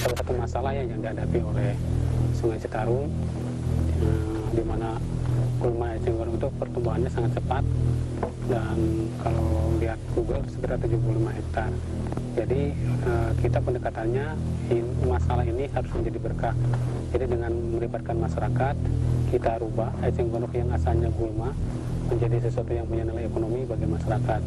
salah satu masalah yang dihadapi oleh Sungai Citarum, di mana gulma eceng gondok itu pertumbuhannya sangat cepat, dan kalau lihat Google sekitar 75 hektar. Jadi kita pendekatannya masalah ini harus menjadi berkah. Jadi dengan melibatkan masyarakat, kita rubah eceng gondok yang asalnya gulma menjadi sesuatu yang punya nilai ekonomi bagi masyarakat.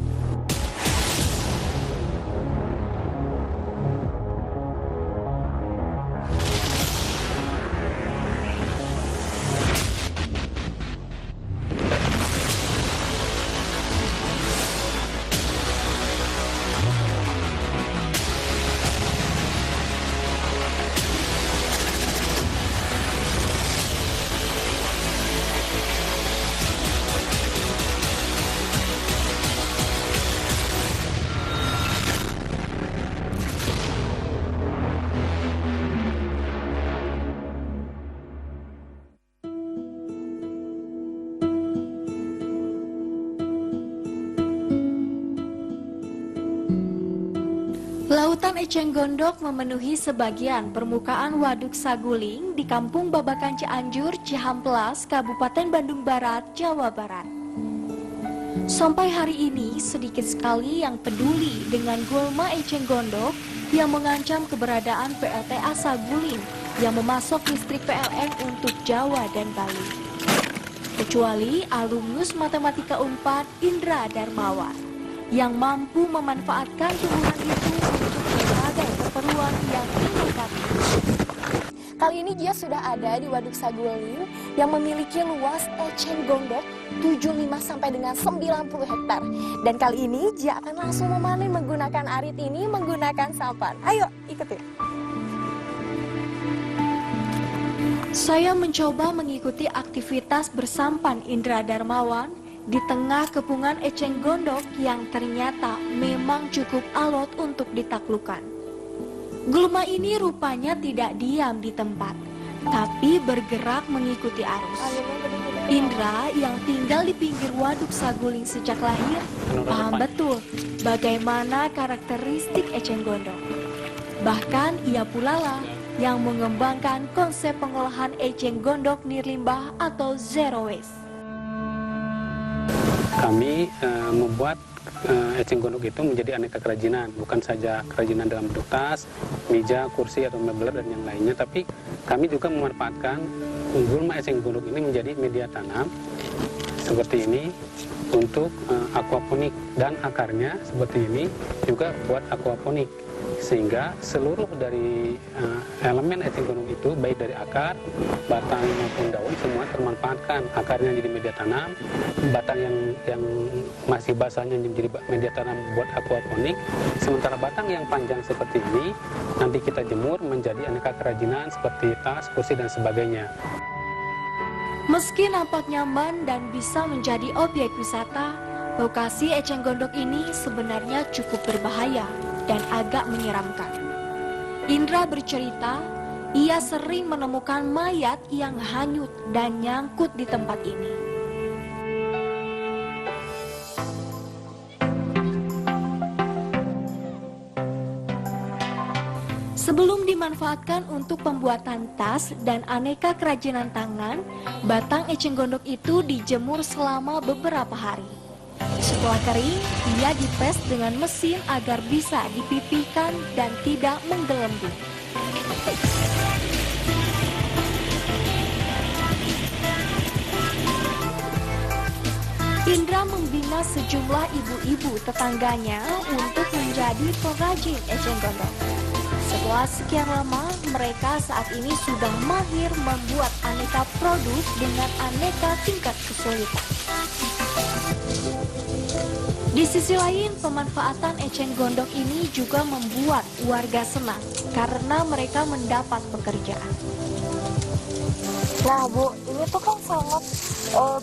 Lautan eceng gondok memenuhi sebagian permukaan Waduk Saguling di Kampung Babakan Cianjur, Cihamplas, Kabupaten Bandung Barat, Jawa Barat. Sampai hari ini sedikit sekali yang peduli dengan gulma eceng gondok yang mengancam keberadaan PLTA Saguling yang memasok listrik PLN untuk Jawa dan Bali. Kecuali alumnus Matematika Unpad Indra Darmawan yang mampu memanfaatkan tumbuhan itu untuk berbagai keperluan yang inovatif. Kali ini dia sudah ada di Waduk Saguling yang memiliki luas eceng gondok 75 sampai dengan 90 hektar. Dan kali ini dia akan langsung memanen menggunakan arit ini menggunakan sampan. Ayo ikuti. Saya mencoba mengikuti aktivitas bersampan Indra Darmawan di tengah kepungan eceng gondok yang ternyata memang cukup alot untuk ditaklukkan. Gulma ini rupanya tidak diam di tempat, tapi bergerak mengikuti arus. Indra yang tinggal di pinggir Waduk Saguling sejak lahir, paham betul bagaimana karakteristik eceng gondok. Bahkan ia pula lah yang mengembangkan konsep pengolahan eceng gondok nirlimbah atau zero waste. Kami membuat eceng gondok itu menjadi aneka kerajinan, bukan saja kerajinan dalam bentuk tas, meja, kursi, atau mebel dan yang lainnya, tapi kami juga memanfaatkan gulma eceng gondok ini menjadi media tanam seperti ini untuk aquaponik, dan akarnya seperti ini juga buat aquaponik, sehingga seluruh dari elemen eceng gondok itu baik dari akar, batang maupun daun semua termanfaatkan. Akarnya jadi media tanam, batang yang masih basahnya menjadi media tanam buat aquaponik, sementara batang yang panjang seperti ini nanti kita jemur menjadi aneka kerajinan seperti tas, kursi dan sebagainya. Meski nampak nyaman dan bisa menjadi objek wisata, lokasi eceng gondok ini sebenarnya cukup berbahaya dan agak menyeramkan. Indra bercerita, ia sering menemukan mayat yang hanyut dan nyangkut di tempat ini. Sebelum dimanfaatkan untuk pembuatan tas dan aneka kerajinan tangan, batang eceng gondok itu dijemur selama beberapa hari. Setelah kering, ia dipres dengan mesin agar bisa dipipihkan dan tidak menggelembung. Indra membina sejumlah ibu-ibu tetangganya untuk menjadi pengrajin eceng gondok. Setelah sekian lama, mereka saat ini sudah mahir membuat aneka produk dengan aneka tingkat kesulitan. Di sisi lain, pemanfaatan eceng gondok ini juga membuat warga senang karena mereka mendapat pekerjaan. Nah Bu, ini tuh kan sangat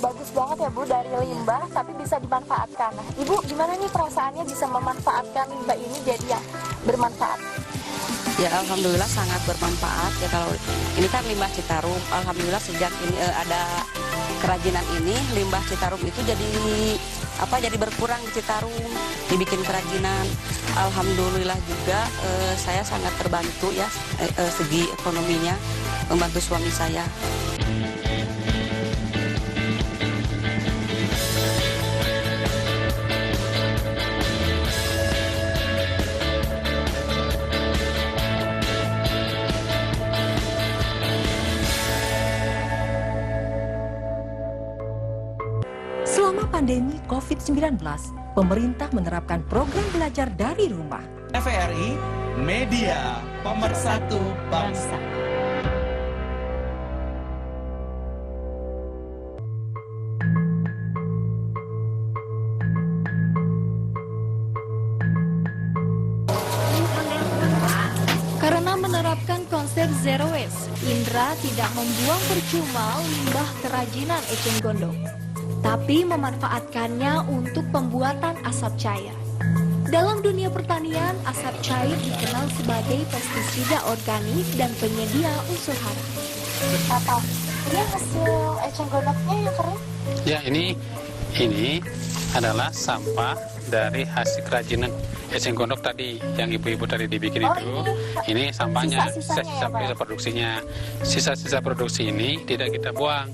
bagus banget ya Bu, dari limbah tapi bisa dimanfaatkan. Nah Ibu, gimana nih perasaannya bisa memanfaatkan limbah ini jadi yang bermanfaat? Ya alhamdulillah sangat bermanfaat ya. Kalau ini kan limbah Citarum, alhamdulillah sejak ini ada kerajinan ini, limbah Citarum itu jadi berkurang di Citarum, dibikin kerajinan. Alhamdulillah juga saya sangat terbantu ya segi ekonominya, membantu suami saya. Selama pandemi COVID-19, pemerintah menerapkan program belajar dari rumah. TVRI, media pemersatu bangsa. Karena menerapkan konsep zero waste, Indra tidak membuang percuma limbah kerajinan eceng gondok, tapi memanfaatkannya untuk pembuatan asap cair. Dalam dunia pertanian, asap cair dikenal sebagai pestisida organik dan penyedia unsur hara. Apa? Ini hasil eceng gondoknya yang kering? Ya, ini adalah sampah dari hasil kerajinan eceng gondok tadi yang ibu-ibu tadi dibikin itu. Ini sampahnya, sisa-sisa produksinya. Sisa-sisa produksi ini tidak kita buang,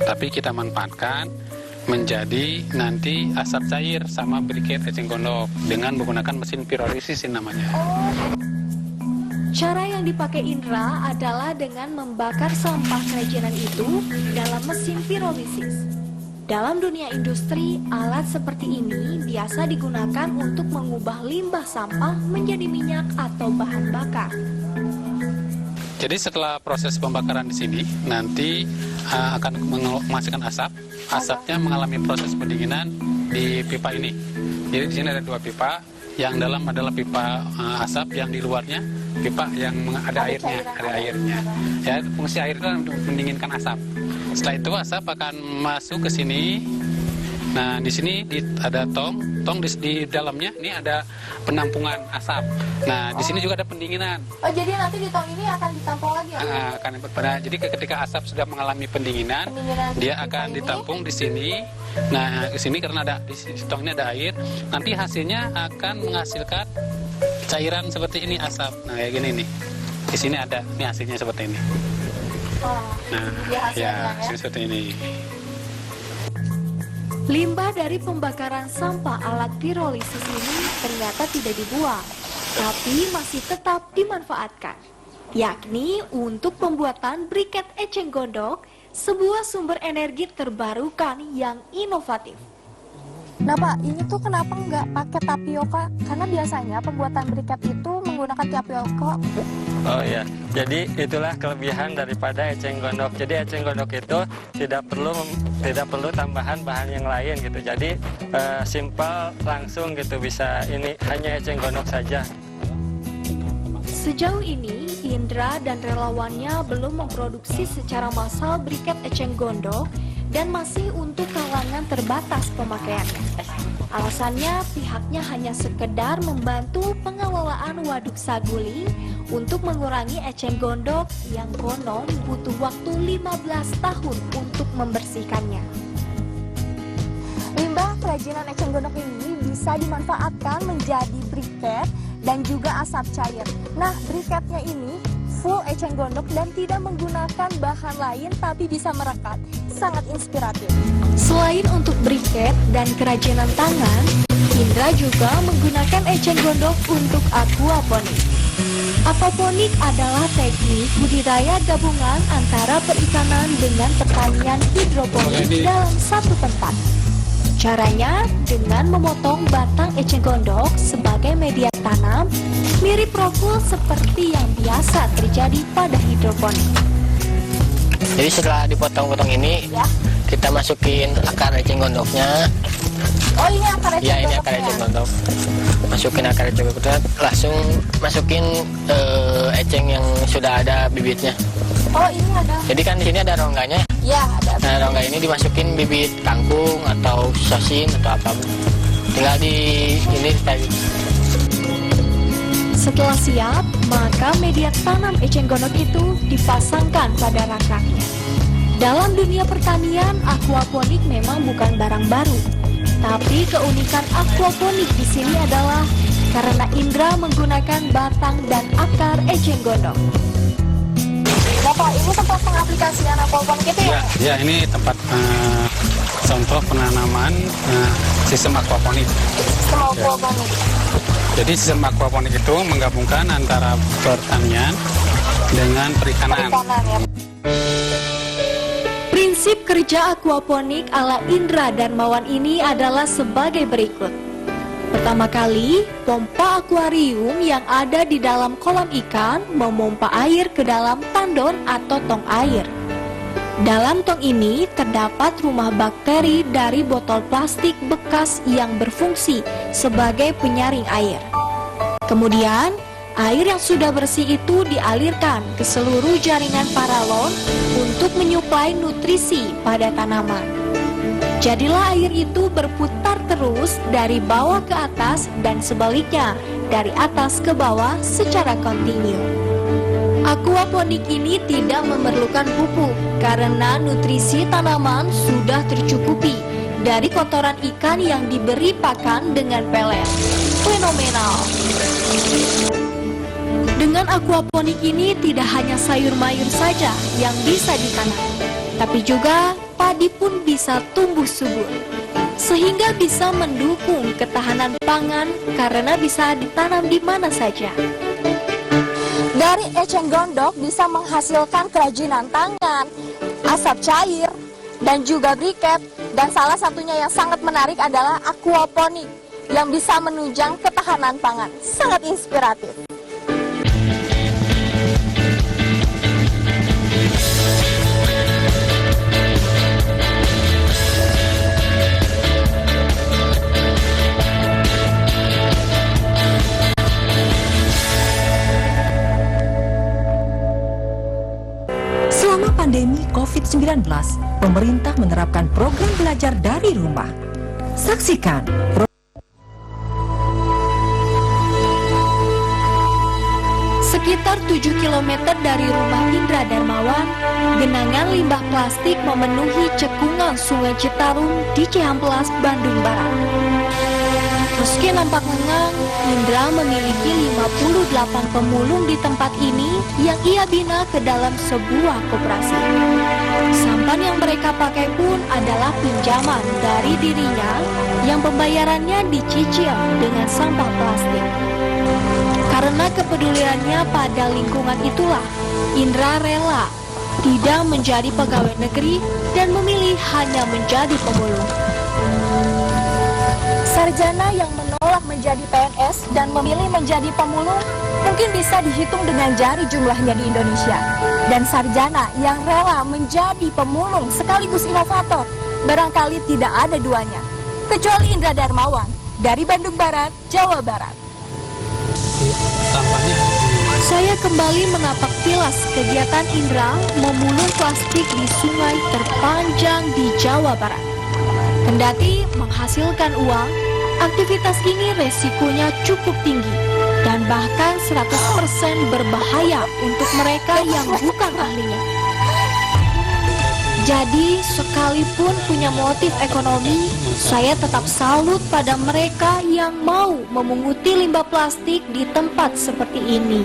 tapi kita manfaatkan menjadi nanti asap cair sama briket eceng gondok dengan menggunakan mesin pirolisis namanya. Cara yang dipakai Indra adalah dengan membakar sampah kerajinan itu dalam mesin pirolisis. Dalam dunia industri, alat seperti ini biasa digunakan untuk mengubah limbah sampah menjadi minyak atau bahan bakar. Jadi setelah proses pembakaran di sini, nanti akan menghasilkan asap. Asapnya mengalami proses pendinginan di pipa ini. Jadi di sini ada 2 pipa. Yang dalam adalah pipa asap, yang di luarnya pipa yang ada airnya. Ya, fungsi air itu untuk mendinginkan asap. Setelah itu asap akan masuk ke sini. Nah, di sini ada tong di dalamnya ini ada penampungan asap. Nah, di sini juga ada pendinginan. Oh, jadi nanti di tong ini akan ditampung lagi ya? Jadi ketika asap sudah mengalami pendinginan dia akan ditampung di sini. Nah, di sini karena di tong ini ada air, nanti hasilnya akan menghasilkan cairan seperti ini asap. Nah, kayak gini nih. Di sini ada, ini hasilnya seperti ini. Nah, ya hasilnya seperti ini. Limbah dari pembakaran sampah alat pirolisis ini ternyata tidak dibuang, tapi masih tetap dimanfaatkan, yakni untuk pembuatan briket eceng gondok, sebuah sumber energi terbarukan yang inovatif. Nah Pak, ini tuh kenapa nggak pakai tapioka? Karena biasanya pembuatan briket itu menggunakan tapioka. Oh ya, jadi itulah kelebihan daripada eceng gondok. Jadi eceng gondok itu tidak perlu tambahan bahan yang lain gitu. Jadi simpel langsung gitu, bisa ini hanya eceng gondok saja. Sejauh ini, Indra dan relawannya belum memproduksi secara massal briket eceng gondok dan masih untuk kalangan terbatas pemakaiannya. Alasannya pihaknya hanya sekedar membantu pengelolaan waduk saguling untuk mengurangi eceng gondok yang konon butuh waktu 15 tahun untuk membersihkannya. Limbah kerajinan eceng gondok ini bisa dimanfaatkan menjadi briket dan juga asap cair. Nah, briketnya ini full eceng gondok dan tidak menggunakan bahan lain tapi bisa merekat. Sangat inspiratif. Selain untuk briket dan kerajinan tangan, Indra juga menggunakan eceng gondok untuk aquaponik. Aquaponik adalah teknik budidaya gabungan antara perikanan dengan pertanian hidroponik dalam satu tempat. Caranya dengan memotong batang eceng gondok sebagai media tanam, mirip rokul seperti yang biasa terjadi pada hidroponik. Jadi setelah dipotong-potong ini, kita masukin akar eceng gondoknya. Oh, ini akar eceng gondoknya? Ya, ini akar eceng gondok. Masukin akar eceng gondoknya, langsung masukin eceng yang sudah ada bibitnya. Oh, ini ada. Jadi kan di sini ada rongganya. Ya, ada. Nah, rongga ini dimasukin bibit kangkung atau sosin atau apa. Tinggal ini kayak gitu. Setelah siap, maka media tanam eceng gondok itu dipasangkan pada rangkaknya. Dalam dunia pertanian, aquaponik memang bukan barang baru. Tapi keunikan aquaponik di sini adalah karena Indra menggunakan batang dan akar eceng gondok. Bapak, ini tempat pengaplikasian aquaponik itu ya? Ya, ini tempat contoh penanaman sistem aquaponik. Sistem aquaponik. Jadi sistem aquaponik itu menggabungkan antara pertanian dengan perikanan. Ya. Prinsip kerja aquaponik ala Indra Darmawan ini adalah sebagai berikut. Pertama kali, pompa akuarium yang ada di dalam kolam ikan memompa air ke dalam tandon atau tong air. Dalam tong ini terdapat rumah bakteri dari botol plastik bekas yang berfungsi sebagai penyaring air. Kemudian, air yang sudah bersih itu dialirkan ke seluruh jaringan paralon untuk menyuplai nutrisi pada tanaman. Jadilah air itu berputar terus dari bawah ke atas dan sebaliknya dari atas ke bawah secara kontinu. Aquaponik ini tidak memerlukan pupuk karena nutrisi tanaman sudah tercukupi dari kotoran ikan yang diberi pakan dengan pelet. Fenomenal! Dengan aquaponik ini tidak hanya sayur mayur saja yang bisa ditanam, tapi juga padi pun bisa tumbuh subur, sehingga bisa mendukung ketahanan pangan karena bisa ditanam di mana saja. Dari eceng gondok bisa menghasilkan kerajinan tangan, asap cair, dan juga briket. Dan salah satunya yang sangat menarik adalah aquaponik yang bisa menunjang ketahanan pangan. Sangat inspiratif. Selama pandemi COVID-19, pemerintah menerapkan program belajar dari rumah. Saksikan Sekitar 7 km dari rumah Indra Darmawan, genangan limbah plastik memenuhi cekungan Sungai Citarum di Cihamplas, Bandung Barat. Meski nampak lengang, Indra memiliki 58 pemulung di tempat ini yang ia bina ke dalam sebuah koperasi. Sampan yang mereka pakai pun adalah pinjaman dari dirinya yang pembayarannya dicicil dengan sampah plastik. Karena kepeduliannya pada lingkungan itulah, Indra rela tidak menjadi pegawai negeri dan memilih hanya menjadi pemulung. Sarjana yang menolak menjadi PNS dan memilih menjadi pemulung mungkin bisa dihitung dengan jari jumlahnya di Indonesia. Dan sarjana yang rela menjadi pemulung sekaligus inovator barangkali tidak ada duanya, kecuali Indra Darmawan dari Bandung Barat, Jawa Barat. Saya kembali menapak tilas kegiatan Indra memulung plastik di sungai terpanjang di Jawa Barat. Kendati menghasilkan uang, aktivitas ini resikonya cukup tinggi dan bahkan 100% berbahaya untuk mereka yang bukan ahlinya. Jadi, sekalipun punya motif ekonomi, saya tetap salut pada mereka yang mau memunguti limbah plastik di tempat seperti ini.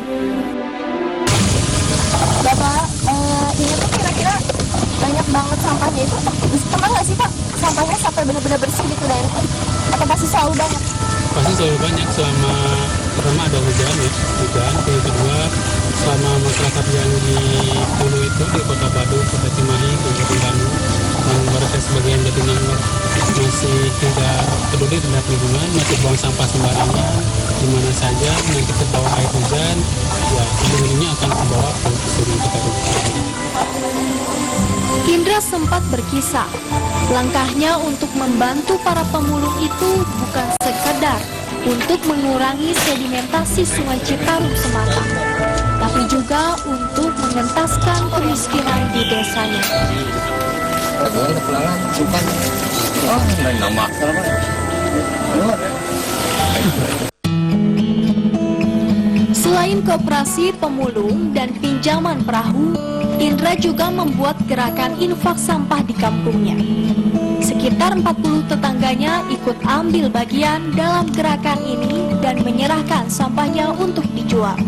Bapak, ini tuh kira-kira banyak banget sampahnya itu. Pernah nggak sih Pak, sampahnya sampai benar-benar bersih gitu dari itu? Atau pasti selalu banyak? Pasti selalu banyak selama pertama ada hujan ya, hujan. Yang kedua, selama masyarakat yang di hulu itu di Kota Badung, Kota Cimahi, Kabupaten Bandung, yang mereka sebagian jadinya masih tidak peduli terhadap lingkungan, masih buang sampah sembarangan di mana saja. Nanti ke bawah air hujan, ya ujung-ujungnya akan membawa ke Sungai Citarum. Indra sempat berkisah, langkahnya untuk membantu para pemulung itu bukan sekedar untuk mengurangi sedimentasi Sungai Citarum semata, tapi juga untuk mengentaskan kemiskinan di desanya. Selain koperasi pemulung dan pinjaman perahu, Indra juga membuat gerakan infak sampah di kampungnya. Sekitar 40 tetangganya ikut ambil bagian dalam gerakan ini dan menyerahkan sampahnya untuk dijual.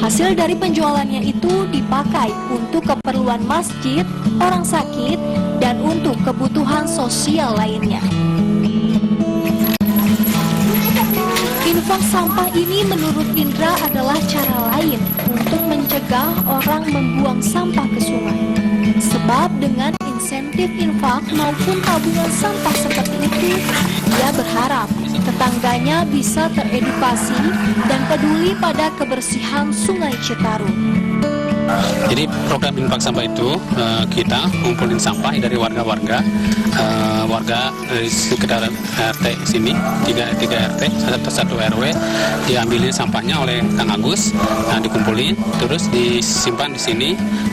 Hasil dari penjualannya itu dipakai untuk keperluan masjid, orang sakit, dan untuk kebutuhan sosial lainnya. Infak sampah ini menurut Indra adalah cara lain untuk mencegah orang membuang sampah ke sungai. Sebab dengan insentif infak maupun tabungan sampah seperti itu, dia berharap tetangganya bisa teredukasi dan peduli pada kebersihan Sungai Citarum. Jadi program infak sampah itu kita ngumpulin sampah dari warga-warga dari sekitar RT sini, 3 RT, satu RW, diambilin sampahnya oleh Kang Agus, nah dikumpulin, terus disimpan di sini.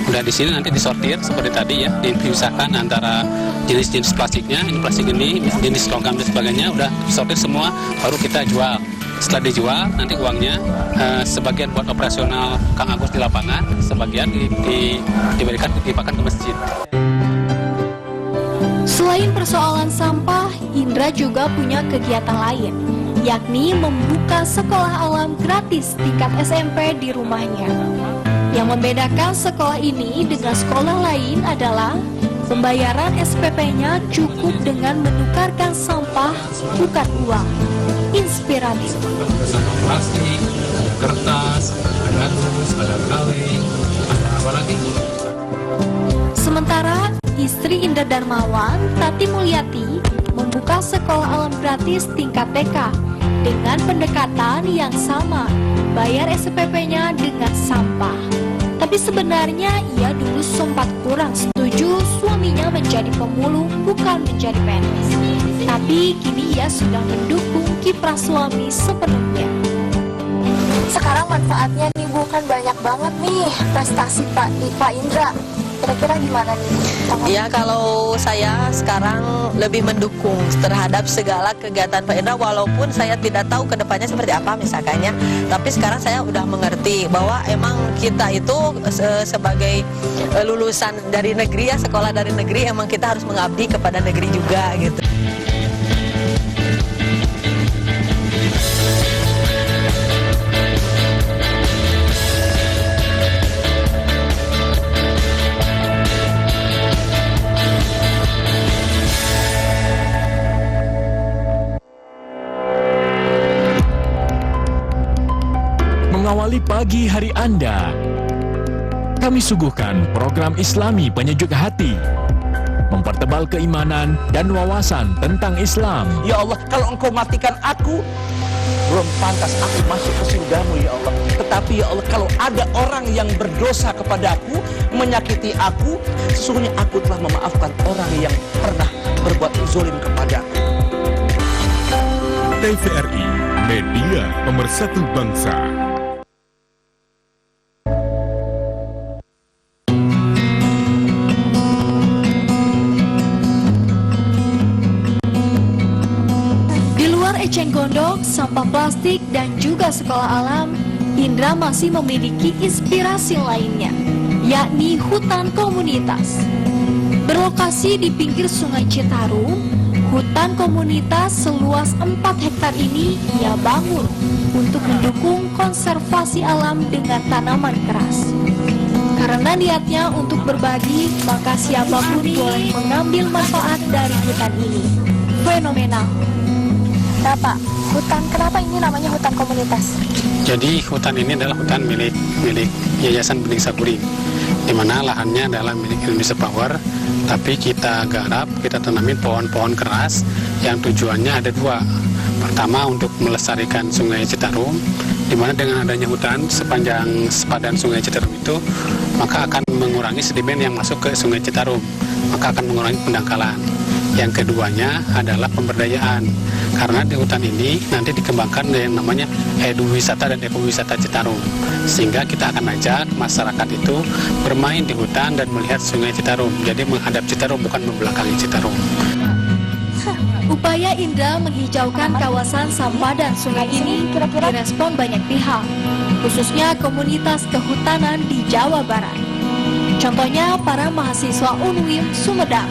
Udah di sini nanti disortir seperti tadi ya, dipisahkan antara jenis-jenis plastiknya, ini plastik ini, jenis logam dan sebagainya, udah disortir semua, baru kita jual. Setelah dijual, nanti uangnya sebagian buat operasional Kang Agus di lapangan, sebagian dipakai ke masjid. Selain persoalan sampah, Indra juga punya kegiatan lain, yakni membuka sekolah alam gratis tingkat SMP di rumahnya. Yang membedakan sekolah ini dengan sekolah lain adalah pembayaran SPP-nya cukup dengan menukarkan sampah, bukan uang. Inspiratif. Sampah plastik, ada kertas, ada kardus, ada kaleng, ada apa lagi? Sementara istri Indra Darmawan, Tati Mulyati, membuka sekolah alam gratis tingkat TK dengan pendekatan yang sama, bayar SPP-nya dengan sampah. Tapi sebenarnya ia dulu sempat kurang setuju suaminya menjadi pemulung bukan menjadi PNS. Tapi kini ia sudah mendukung kiprah suami sepenuhnya. Sekarang manfaatnya nih Bu, kan banyak banget nih prestasi Pak Indra. Kira-kira gimana nih? Ya, kalau saya sekarang lebih mendukung terhadap segala kegiatan Pak Indra, walaupun saya tidak tahu ke depannya seperti apa misalkannya, tapi sekarang saya udah mengerti bahwa emang kita itu sebagai lulusan dari negeri ya, sekolah dari negeri, emang kita harus mengabdi kepada negeri juga gitu. Mengawali pagi hari Anda, kami suguhkan program Islami penyejuk hati, mempertebal keimanan dan wawasan tentang Islam. Ya Allah, kalau Engkau matikan aku, belum pantas aku masuk ke surgamu ya Allah. Tetapi ya Allah, kalau ada orang yang berdosa kepadaku, menyakiti aku, sesungguhnya aku telah memaafkan orang yang pernah berbuat zalim kepadaku. TVRI, media pemersatu bangsa. Eceng gondok, sampah plastik, dan juga sekolah alam, Indra masih memiliki inspirasi lainnya, yakni hutan komunitas. Berlokasi di pinggir Sungai Citarum, hutan komunitas seluas 4 hektar ini ia bangun untuk mendukung konservasi alam dengan tanaman keras. Karena niatnya untuk berbagi, maka siapapun boleh mengambil manfaat dari hutan ini. Fenomenal. Kenapa ini namanya hutan komunitas? Jadi hutan ini adalah hutan milik Yayasan Bening Saguling, di mana lahannya adalah milik Indonesia Power, tapi kita garap, kita tanamin pohon-pohon keras yang tujuannya ada 2. Pertama, untuk melestarikan Sungai Citarum, di mana dengan adanya hutan sepanjang sepadan Sungai Citarum itu, maka akan mengurangi sedimen yang masuk ke Sungai Citarum, maka akan mengurangi pendangkalan. Yang keduanya adalah pemberdayaan, karena di hutan ini nanti dikembangkan yang namanya eduwisata dan ekowisata Citarum, sehingga kita akan ajak masyarakat itu bermain di hutan dan melihat Sungai Citarum, jadi menghadap Citarum bukan membelakangi Citarum. Upaya Indra menghijaukan kawasan sampah dan sungai ini direspon banyak pihak, khususnya komunitas kehutanan di Jawa Barat. Contohnya para mahasiswa UNWIM Sumedang.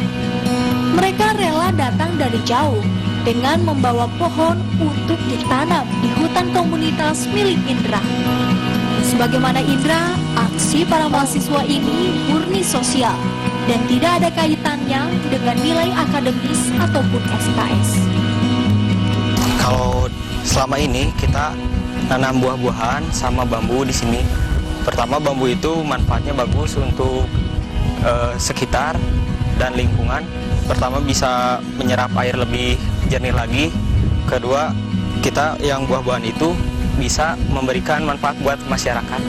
Mereka rela datang dari jauh dengan membawa pohon untuk ditanam di hutan komunitas milik Indra. Sebagaimana Indra, aksi para mahasiswa ini murni sosial dan tidak ada kaitannya dengan nilai akademis ataupun SKS. Kalau selama ini kita nanam buah-buahan sama bambu di sini. Pertama, bambu itu manfaatnya bagus untuk sekitar dan lingkungan. Pertama, bisa menyerap air lebih jernih lagi. Kedua, kita yang buah-buahan itu bisa memberikan manfaat buat masyarakat.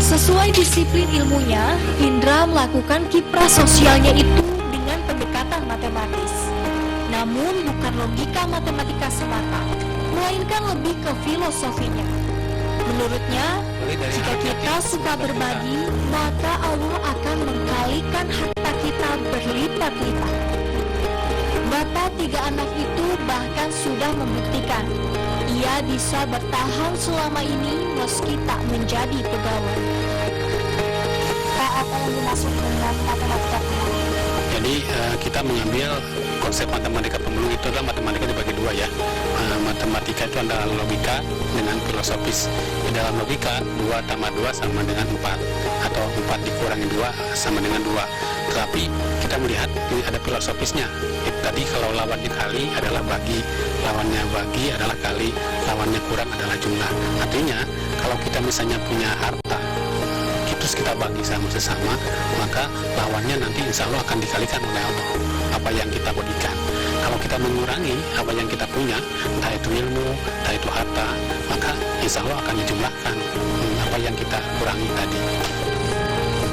Sesuai disiplin ilmunya, Indra melakukan kiprah sosialnya itu dengan pendekatan matematis. Namun bukan logika matematika semata, melainkan lebih ke filosofinya. Menurutnya, jika kita suka berbagi, maka Allah akan mengkalikan harta kita berlipat-lipat. Bapak 3 anak itu bahkan sudah membuktikan ia bisa bertahan selama ini meski tak menjadi pegawai. Apa yang dimaksud dengan matematika pemulung? Jadi kita mengambil konsep matematika pemulung itu adalah matematika dibagi 2 ya. Matematika itu adalah logika dengan filosofis. Di dalam logika 2 tambah 2 sama dengan 4 atau 4 dikurangi 2 sama dengan 2. Tetapi kita melihat ini ada filosofisnya. Tadi kalau lawannya kali adalah bagi, lawannya bagi adalah kali, lawannya kurang adalah jumlah. Artinya kalau kita misalnya punya harta, terus kita bagi sama sesama, maka lawannya nanti insya Allah akan dikalikan oleh Allah apa yang kita berikan. Kalau kita mengurangi apa yang kita punya, entah itu ilmu, entah itu harta, maka insya Allah akan dijumlahkan apa yang kita kurangi tadi.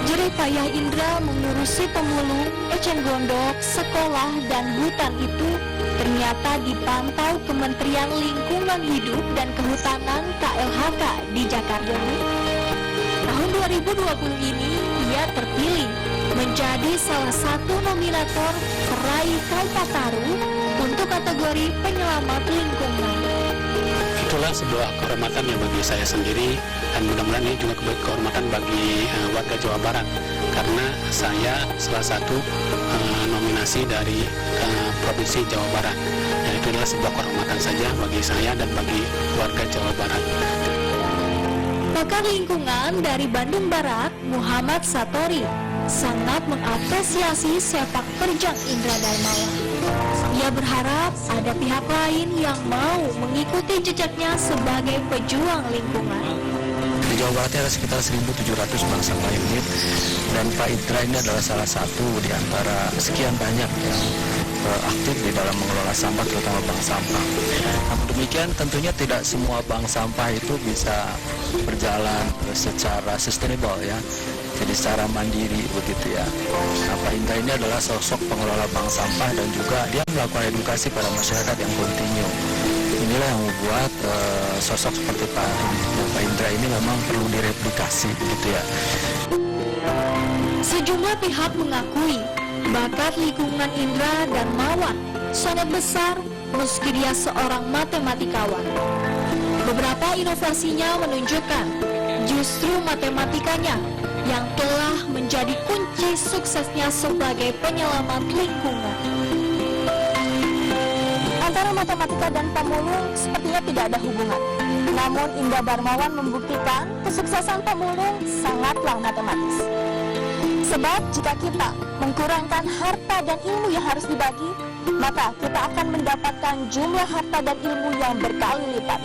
Jerih payah Indra mengurusi pemulung, eceng gondok, sekolah, dan hutan itu ternyata dipantau Kementerian Lingkungan Hidup dan Kehutanan KLHK di Jakarta. Tahun 2020 ini ia terpilih menjadi salah satu nominator peraih Kalpataru untuk kategori penyelamat lingkungan. Itulah sebuah kehormatan ya bagi saya sendiri, dan mudah-mudahan ini juga kehormatan bagi warga Jawa Barat, karena saya salah satu nominasi dari Provinsi Jawa Barat. Dan itu adalah sebuah kehormatan saja bagi saya dan bagi warga Jawa Barat. Pakar lingkungan dari Bandung Barat, Muhammad Satori, sangat mengapresiasi sepak terjang Indra Darmawan. Ia berharap ada pihak lain yang mau mengikuti jejaknya sebagai pejuang lingkungan. Di Jawa Barat ada sekitar 1.700 bank sampah unit, dan Pak Indra ini adalah salah satu di antara sekian banyak yang aktif di dalam mengelola sampah, terutama bank sampah. Namun demikian, tentunya tidak semua bank sampah itu bisa berjalan secara sustainable ya, jadi secara mandiri begitu ya. Nah, Pak Indra ini adalah sosok pengelola bank sampah dan juga dia melakukan edukasi pada masyarakat yang kontinu. Inilah yang membuat sosok seperti Pak Indra ini memang perlu direplikasi begitu ya. Sejumlah pihak mengakui bakat lingkungan Indra Darmawan sangat besar meski dia seorang matematikawan. Beberapa inovasinya menunjukkan justru matematikanya yang telah menjadi kunci suksesnya sebagai penyelamat lingkungan. Antara matematika dan pemulung sepertinya tidak ada hubungan. Namun Indra Darmawan membuktikan kesuksesan pemulung sangatlah matematis. Sebab jika kita mengkurangkan harta dan ilmu yang harus dibagi, maka kita akan mendapatkan jumlah harta dan ilmu yang berkali lipat.